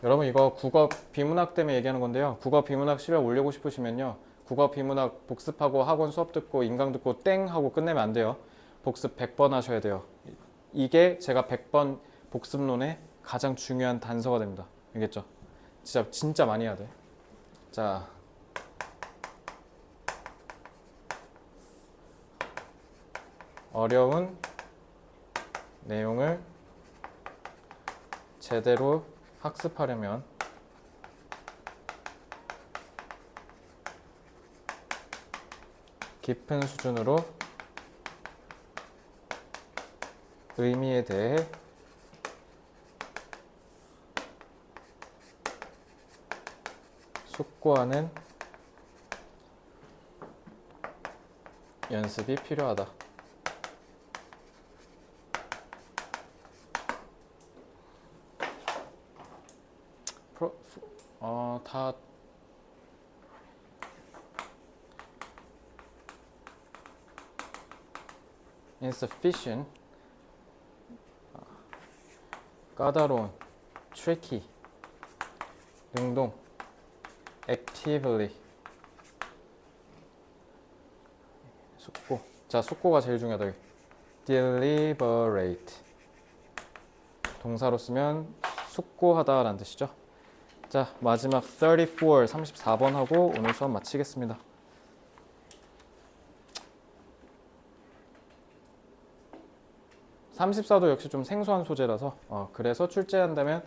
여러분 이거 국어 비문학 때문에 얘기하는 건데요. 국어 비문학 실력 올리고 싶으시면요. 국어 비문학 복습하고 학원 수업 듣고 인강 듣고 땡 하고 끝내면 안 돼요. 복습 100번 하셔야 돼요. 이게 제가 100번 복습론의 가장 중요한 단서가 됩니다. 알겠죠? 진짜 많이 해야 돼. 자, 어려운 내용을 제대로 학습하려면 깊은 수준으로 의미에 대해 숙고하는 연습이 필요하다. 다 insufficient, 까다로운, tricky, 능동, actively, 숙고. 자, 숙고가 제일 중요하다. deliberate. 동사로 쓰면 숙고하다라는 뜻이죠. 자, 마지막 34, 34번 하고 오늘 수업 마치겠습니다. 34도 역시 좀 생소한 소재라서 그래서 출제한다면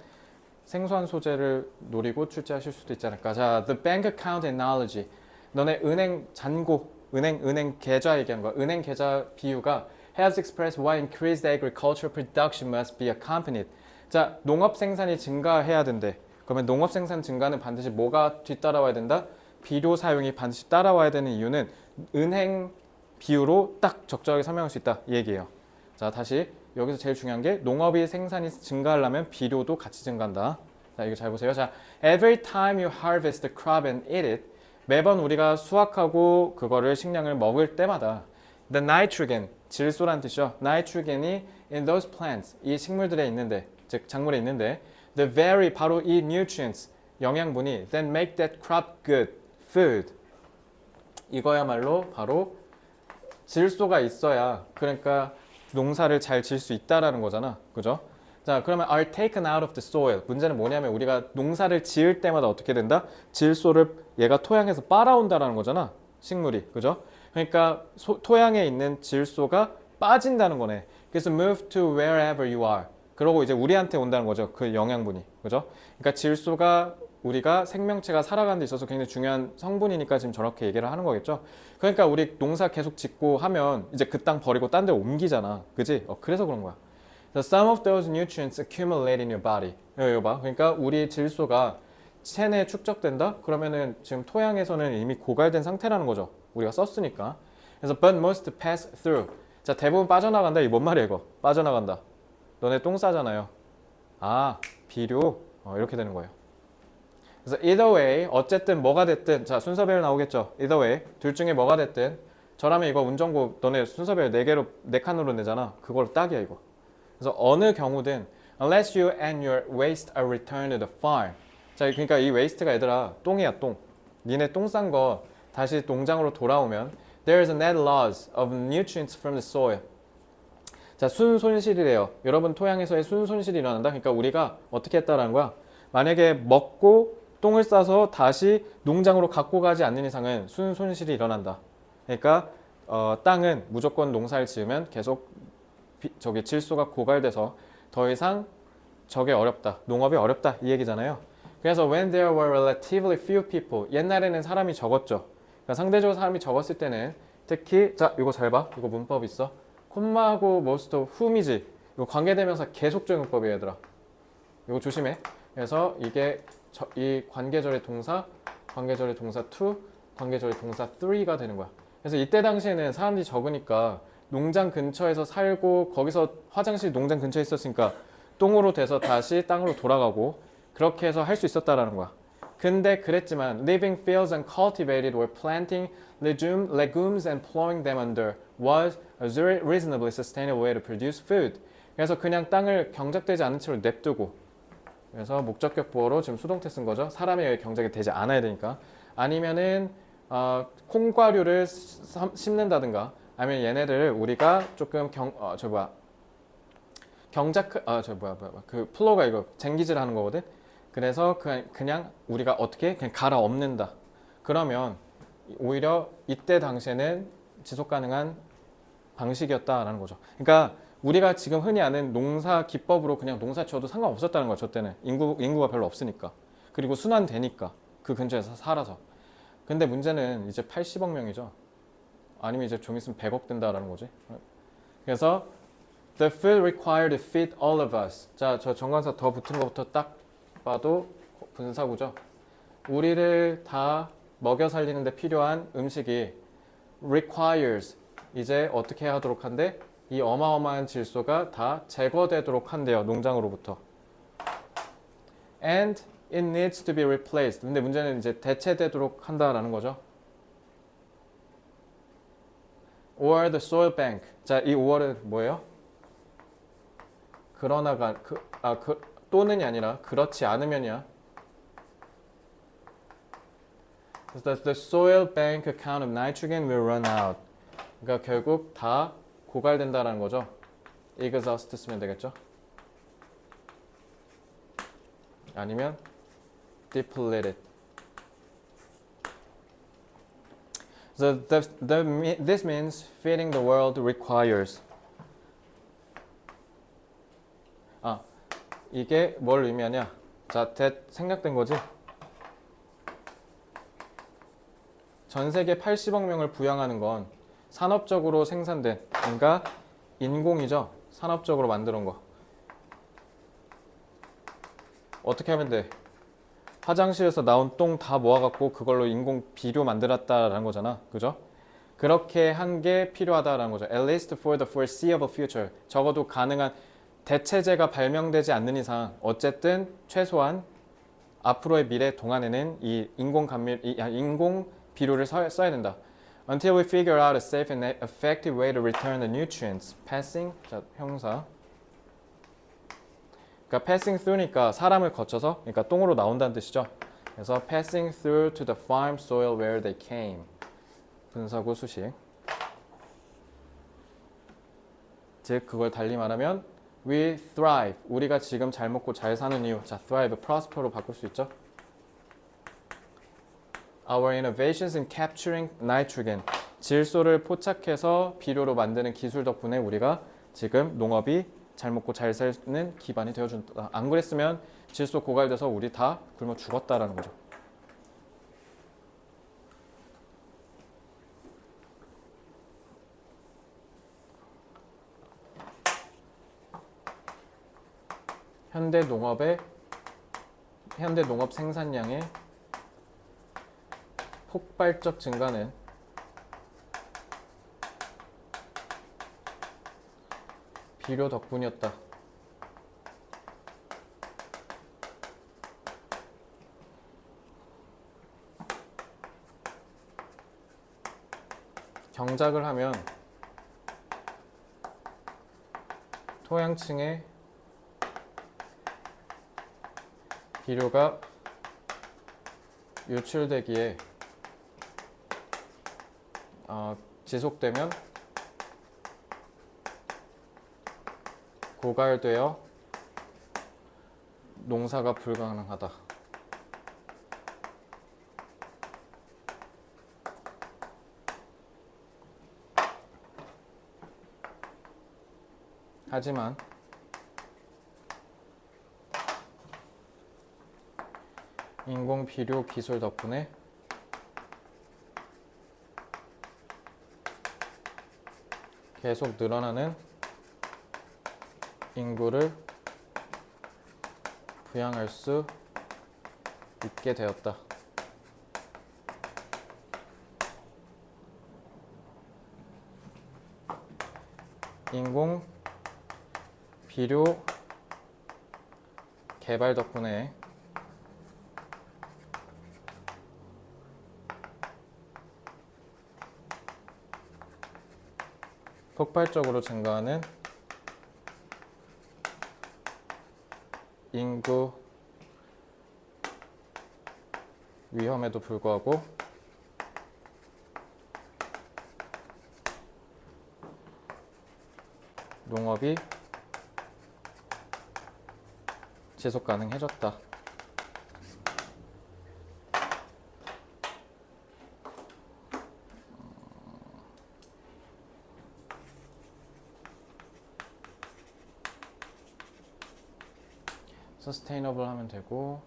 생소한 소재를 노리고 출제하실 수도 있지 않을까. 자, the bank account analogy. 너네 은행 잔고, 은행 계좌 얘기하는 거야. 은행 계좌 비유가 has expressed why increased agricultural production must be accompanied. 자, 농업 생산이 증가해야 된대. 그러면 농업 생산 증가는 반드시 뭐가 뒤따라와야 된다? 비료 사용이 반드시 따라와야 되는 이유는 은행 비유로 딱 적절하게 설명할 수 있다. 이 얘기예요. 자, 다시 여기서 제일 중요한 게 농업이 생산이 증가하려면 비료도 같이 증가한다. 자, 이거 잘 보세요. 자, every time you harvest the crop and eat it, 매번 우리가 수확하고 그거를 식량을 먹을 때마다 the nitrogen, 질소란 뜻이죠. nitrogen이 in those plants, 이 식물들에 있는데, 즉 작물에 있는데 the very, 바로 이 nutrients, 영양분이 then make that crop good, food. 이거야말로 바로 질소가 있어야, 그러니까 농사를 잘 지을 수 있다라는 거잖아. 그죠? 자, 그러면 are taken out of the soil. 문제는 뭐냐면 우리가 농사를 지을 때마다 어떻게 된다? 질소를 얘가 토양에서 빨아온다라는 거잖아. 식물이. 그죠? 그러니까 토양에 있는 질소가 빠진다는 거네. 그래서 move to wherever you are. 그러고 이제 우리한테 온다는 거죠. 그 영양분이. 그죠? 그러니까 질소가 우리가 생명체가 살아가는 데 있어서 굉장히 중요한 성분이니까 지금 저렇게 얘기를 하는 거겠죠. 그러니까 우리 농사 계속 짓고 하면 이제 그 땅 버리고 딴 데 옮기잖아. 그지? 그래서 그런 거야. So some of those nutrients accumulate in your body. 이거 봐. 그러니까 우리 질소가 체내에 축적된다? 그러면은 지금 토양에서는 이미 고갈된 상태라는 거죠. 우리가 썼으니까. 그래서 but most pass through. 자, 대부분 빠져나간다. 이게 뭔 말이야 이거? 빠져나간다. 너네 똥 싸잖아요. 아, 비료. 이렇게 되는 거예요. 그래서 either way, 어쨌든 뭐가 됐든, 자, 순서별 나오겠죠. either way, 둘 중에 뭐가 됐든, 저라면 이거 운전고 너네 순서별 4개로, 4칸으로 내잖아. 그걸 딱이야 이거. 그래서 어느 경우든 unless you and your waste are returned to the farm. 자, 그러니까 이 waste가 얘들아 똥이야 똥. 니네 똥 싼 거 다시 농장으로 돌아오면 there is a net loss of nutrients from the soil. 자, 순손실이래요. 여러분 토양에서의 순손실이 일어난다. 그러니까 우리가 어떻게 했다라는 거야? 만약에 먹고 똥을 싸서 다시 농장으로 갖고 가지 않는 이상은 순손실이 일어난다. 그러니까 땅은 무조건 농사를 지으면 계속 저기 질소가 고갈돼서 더 이상 저게 어렵다. 농업이 어렵다. 이 얘기잖아요. 그래서 when there were relatively few people, 옛날에는 사람이 적었죠. 그러니까 상대적으로 사람이 적었을 때는 특히 자, 이거 잘 봐. 이거 문법 있어. 콤마하고 most of whom이지. 이거 관계대명사 계속적 용법이야, 얘들아. 이거 조심해. 그래서 이게 이 관계절의 동사, 관계절의 동사 to, 관계절의 동사 3가 되는 거야. 그래서 이때 당시에는 사람들이 적으니까 농장 근처에서 살고 거기서 화장실 농장 근처에 있었으니까 똥으로 돼서 다시 땅으로 돌아가고 그렇게 해서 할 수 있었다라는 거야. 근데 그랬지만 living fields and cultivated or planting legumes and plowing them under was a reasonably sustainable way to produce food. 그래서 그냥 땅을 경작되지 않은 채로 냅두고, 그래서 목적격 보어로 지금 수동태 쓴 거죠. 사람에 의해 경작이 되지 않아야 되니까. 아니면은 콩과류를 심는다든가, 아니면 얘네들 우리가 조금 그 플로가 이거 쟁기질 하는 거거든. 그래서 그냥 우리가 어떻게 그냥 갈아엎는다. 그러면 오히려 이때 당시에는 지속 가능한 방식이었다라는 거죠. 그러니까 우리가 지금 흔히 아는 농사 기법으로 그냥 농사 지어도 상관없었다는 거야. 저 때는 인구가 별로 없으니까. 그리고 순환되니까 그 근처에서 살아서. 근데 문제는 이제 80억 명이죠. 아니면 이제 좀 있으면 100억 된다라는 거지. 그래서 the food required to feed all of us. 자, 저 정관사 더 붙은 것부터 딱 봐도 분사구죠. 우리를 다 먹여 살리는 데 필요한 음식이 requires, 이제 어떻게 하도록 한데 이 어마어마한 질소가 다 제거되도록 한대요. 농장으로부터. And it needs to be replaced. 근데 문제는 이제 대체되도록 한다라는 거죠. or the soil bank. 자, 이 or은 뭐예요? 그러나가 또는이 아니라 그렇지 않으면이야. The soil bank account of nitrogen will run out. 그러니까 결국 다 고갈된다라는 거죠. exhaust 쓰면 되겠죠. 아니면 depleted. So this means feeding the world requires. 이게 뭘 의미하냐? 자, 생략된 거지. 전 세계 80억 명을 부양하는 건 산업적으로 생산된, 그러니까 인공이죠. 산업적으로 만들어온 거. 어떻게 하면 돼? 화장실에서 나온 똥 다 모아갖고 그걸로 인공 비료 만들었다라는 거잖아. 그죠? 그렇게 한 게 필요하다라는 거죠. At least for the foreseeable future. 적어도 가능한 대체제가 발명되지 않는 이상 어쨌든 최소한 앞으로의 미래 동안에는 이 인공 비료를 써야 된다. Until we figure out a safe and effective way to return the nutrients. Passing, 자, 형사. 그러니까 passing through니까 사람을 거쳐서, 그러니까 똥으로 나온다는 뜻이죠. 그래서 passing through to the farm soil where they came. 분사구 수식. 즉 그걸 달리 말하면 we thrive. 우리가 지금 잘 먹고 잘 사는 이유. 자, thrive, prosper로 바꿀 수 있죠. Our innovations in capturing nitrogen. 질소를 포착해서 비료로 만드는 기술 덕분에 우리가 지금 농업이 잘 먹고 잘 사는 기반이 되어준다. 안 그랬으면 질소 고갈돼서 우리 다 굶어 죽었다라는 거죠. 현대 농업 생산량의 폭발적 증가는 비료 덕분이었다. 경작을 하면 토양층에 비료가 유출되기에 지속되면 고갈되어 농사가 불가능하다. 하지만 인공 비료 기술 덕분에 계속 늘어나는 인구를 부양할 수 있게 되었다. 인공 비료 개발 덕분에 폭발적으로 증가하는 인구 위험에도 불구하고 농업이 지속 가능해졌다. sustainable 하면 되고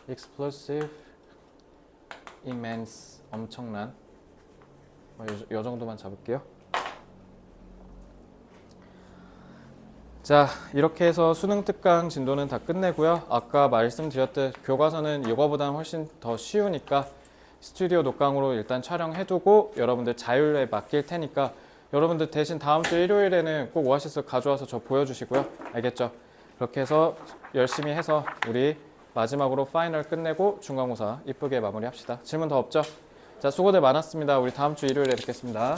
explosive, immense, 엄청난 요 정도만 잡을게요. 자, 이렇게 해서 수능 특강 진도는 다 끝내고요. 아까 말씀드렸듯 교과서는 이거보다는 훨씬 더 쉬우니까 스튜디오 녹강으로 일단 촬영해두고 여러분들 자율에 맡길 테니까 여러분들 대신 다음 주 일요일에는 꼭 오아시스 가져와서 저 보여주시고요. 알겠죠? 그렇게 해서 열심히 해서 우리 마지막으로 파이널 끝내고 중간고사 이쁘게 마무리합시다. 질문 더 없죠? 자, 수고들 많았습니다. 우리 다음 주 일요일에 뵙겠습니다.